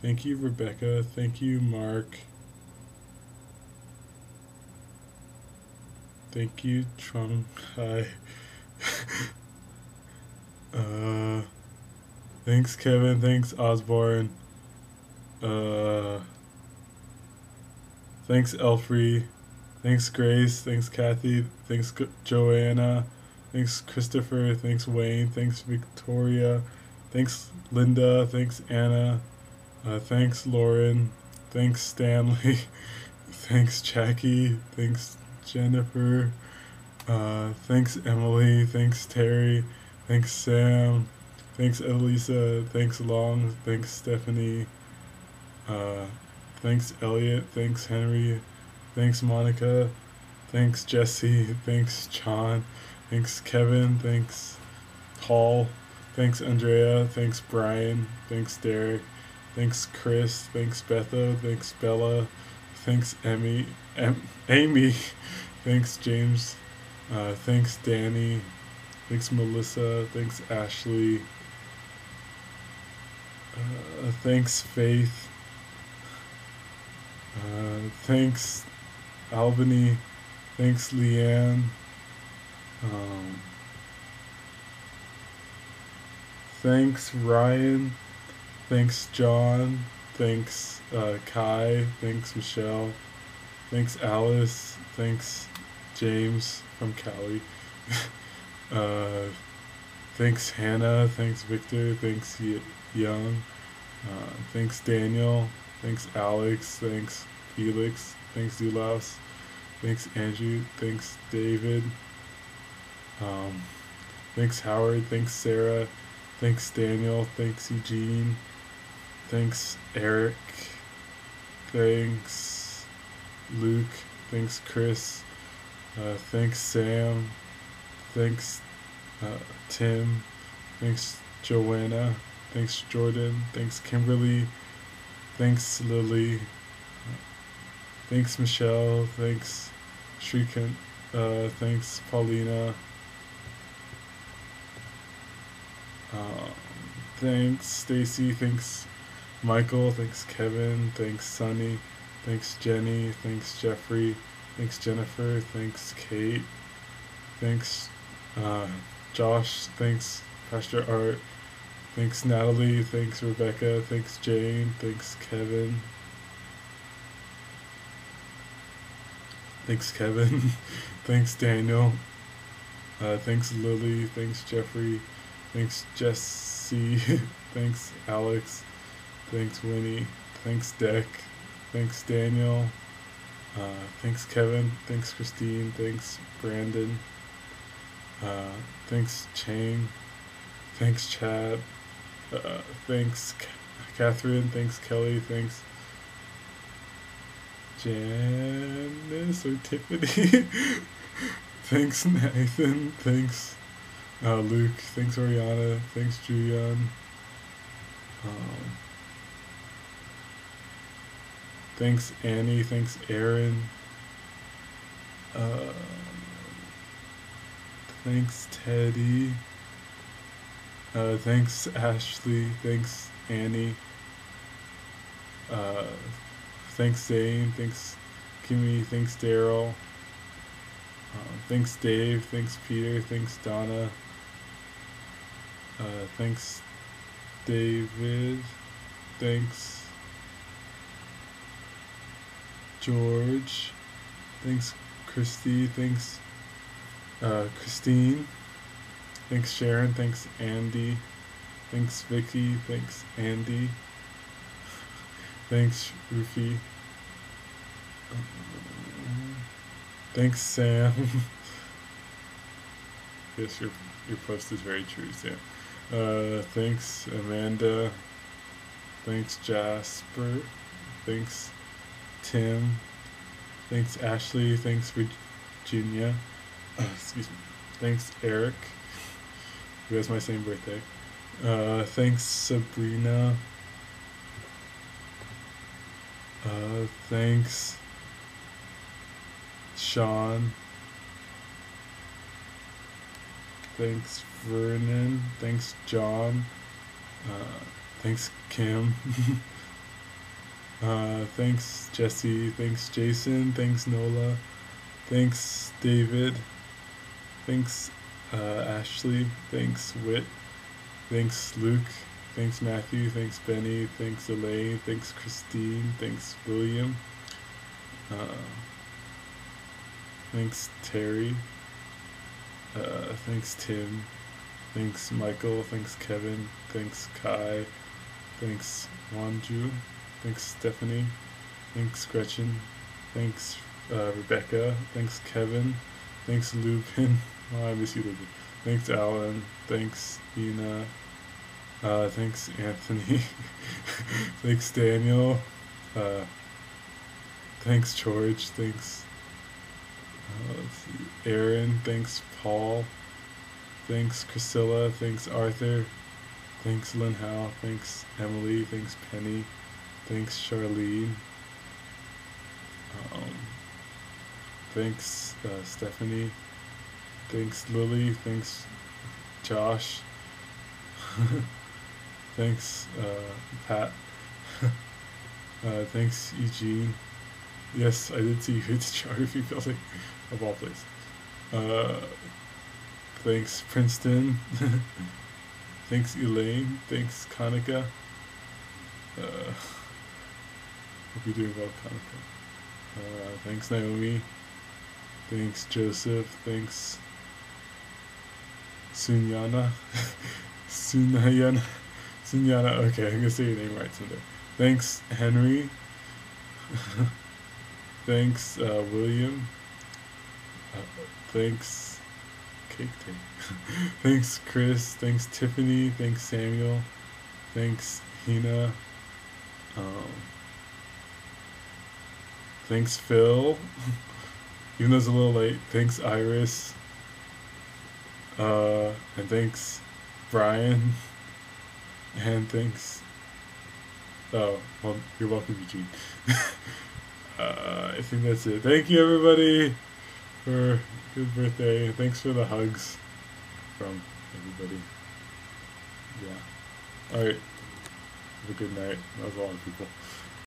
Thank you, Rebecca. Thank you, Mark. Thank you, Trung. Hi. uh, thanks, Kevin. Thanks, Osborne. Uh, thanks, Elfrey. Thanks, Grace. Thanks, Kathy. Thanks, Joanna. Thanks, Christopher. Thanks, Wayne. Thanks, Victoria. Thanks, Linda. Thanks, Anna. Thanks, Lauren. Thanks, Stanley. Thanks, Jackie. Thanks, Jennifer. Thanks, Emily. Thanks, Terry. Thanks, Sam. Thanks, Elisa. Thanks, Long. Thanks, Stephanie. Uh, thanks, Elliot. Thanks, Henry. Thanks, Monica. Thanks, Jesse. Thanks, John. Thanks, Kevin. Thanks, Paul. Thanks, Andrea. Thanks, Brian. Thanks, Derek. Thanks, Chris. Thanks, Betha. Thanks, Bella. Thanks, Amy. Thanks, James. Thanks, Danny. Thanks, Melissa. Thanks, Ashley. Thanks, Faith. Thanks, Albany. Thanks, Leanne. Um, thanks, Ryan. Thanks, John. Thanks, Kai. Thanks, Michelle. Thanks, Alice. Thanks, James from Cali. uh, thanks, Hannah. Thanks, Victor. Thanks, Young. Thanks, Daniel. Thanks, Alex. Thanks, Felix. Thanks, Zulaus. Thanks, Andrew. Thanks, David. Um, thanks, Howard. Thanks, Sarah. Thanks, Daniel. Thanks, Eugene. Thanks, Eric. Thanks, Luke. Thanks, Chris. Thanks, Sam. Thanks, Tim. Thanks, Joanna. Thanks, Jordan. Thanks, Kimberly. Thanks, Lily. Thanks, Michelle. Thanks, Shrikant. Thanks, Paulina. Um, thanks, Stacy. Thanks, Michael. Thanks, Kevin. Thanks, Sunny. Thanks, Jenny. Thanks, Jeffrey. Thanks, Jennifer. Thanks, Kate. Thanks, uh, Josh. Thanks, Pastor Art. Thanks, Natalie. Thanks, Rebecca. Thanks, Jane. Thanks, Kevin. Thanks, Kevin. Thanks, Daniel. Thanks, Lily. Thanks, Jeffrey. Thanks, Jesse. Thanks, Alex. Thanks, Winnie. Thanks, Deck. Thanks, Daniel. Thanks, Kevin. Thanks, Christine. Thanks, Brandon. Uh, thanks, Chang. Thanks, Chad. Thanks, Catherine. Thanks, Kelly. Thanks, Janice or Tiffany. Thanks, Nathan. Thanks, Luke. Thanks, Oriana. Thanks, Julian. Um, thanks, Annie. Thanks, Aaron. Uh, thanks, Teddy. Thanks, Ashley. Thanks, Annie. Uh, thanks, Zane. Thanks, Kimmy. Thanks, Daryl. Thanks, Dave. Thanks, Peter. Thanks, Donna. Thanks, David. Thanks, George. Thanks, Christy. Thanks, Christine. Thanks, Sharon. Thanks, Andy. Thanks, Vicky. Thanks, Andy. Thanks, Rufy. Thanks, Sam. Yes, your post is very true, Sam. Thanks, Amanda. Thanks, Jasper. Thanks, Tim. Thanks, Ashley. Thanks, Virginia. Excuse me. Thanks, Eric, who has my same birthday. Thanks, Sabrina. Thanks, Sean. Thanks, Vernon. Thanks, John. Thanks, Kim. Thanks Jesse, thanks Jason, thanks Nola, thanks David, thanks Ashley, thanks Whit, thanks Luke, thanks Matthew, thanks Benny, thanks Elaine, thanks Christine, thanks William, uh, thanks Terry, thanks Tim, thanks Michael, thanks Kevin, thanks Kai, thanks Wanju, thanks Stephanie, thanks Gretchen, thanks Rebecca, thanks Kevin, thanks Lupin, oh I miss you Lupin, thanks Alan, thanks Ina, thanks Anthony, thanks Daniel, uh, thanks George, thanks let's see, Aaron, thanks Paul, thanks Priscilla, thanks Arthur, thanks Lynn Howe, thanks Emily, thanks Penny, thanks Charlene, um, thanks Stephanie, thanks Lily, thanks Josh, thanks Pat, thanks Eugene. Yes, I did see you at the geography building, of all places. Uh, thanks Princeton. Thanks Elaine. Thanks Kanika. Hope you're doing well, Kanika. Thanks Naomi. Thanks Joseph. Thanks Sunyana. Sunyana. Sunyana. Okay, I'm gonna say your name right someday. Thanks Henry. Thanks William. Thanks Cake Day. Thanks Chris. Thanks Tiffany. Thanks Samuel. Thanks Hina. Um, thanks Phil. Even though it's a little late. Thanks Iris. And thanks Brian. And thanks. Oh, well, you're welcome, Eugene. I think that's it. Thank you, everybody, for good birthday. Thanks for the hugs from everybody. Yeah. All right. Have a good night. That was a lot of people.